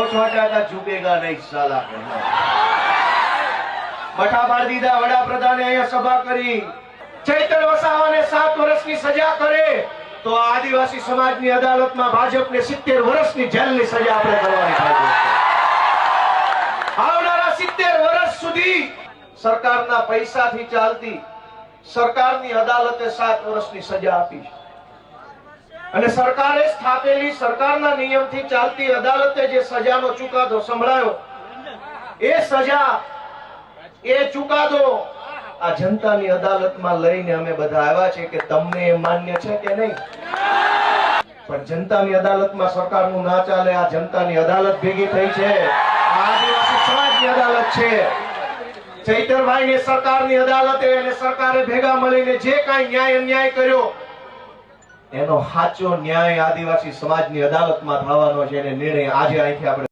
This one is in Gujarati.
छोटा था झुकेगा नहीं साला मठा बार दीदा वडाप्रधाने અહીંયા સભા કરી ચૈતર વસાવાને 7 વર્ષની સજા કરે તો આદિવાસી સમાજની અદાલતમાં ભાજપને 70 વર્ષની જેલની સજા આપણે કરવાની થાય છે। આવનારા 70 વર્ષ સુધી સરકારના પૈસાથી ચાલતી સરકારની અદાલતે 7 વર્ષની સજા આપી અને સરકારે સ્થાપેલી સરકારના નિયમથી ચાલતી અદાલતે જે સજાનો ચુકાદો સંભળાયો એ સજા એ ચુકાદો આ જનતાની અદાલતમાં લઈને અમે બધા આવ્યા છે કે તમને એ માન્ય છે કે નહીં। પણ જનતાની અદાલતમાં સરકારનું ના ચાલે। આ જનતાની અદાલત ભેગી થઈ છે, આદિવાસી સમાજની અદાલત છે। ચૈતરભાઈને સરકારની અદાલતે અને સરકારે ભેગા મળીને જે કાંઈ ન્યાય અન્યાય કર્યો એનો સાચો ન્યાય આદિવાસી સમાજની અદાલતમાં થવાનો છે અને નિર્ણય આજે અહીંથી આપણે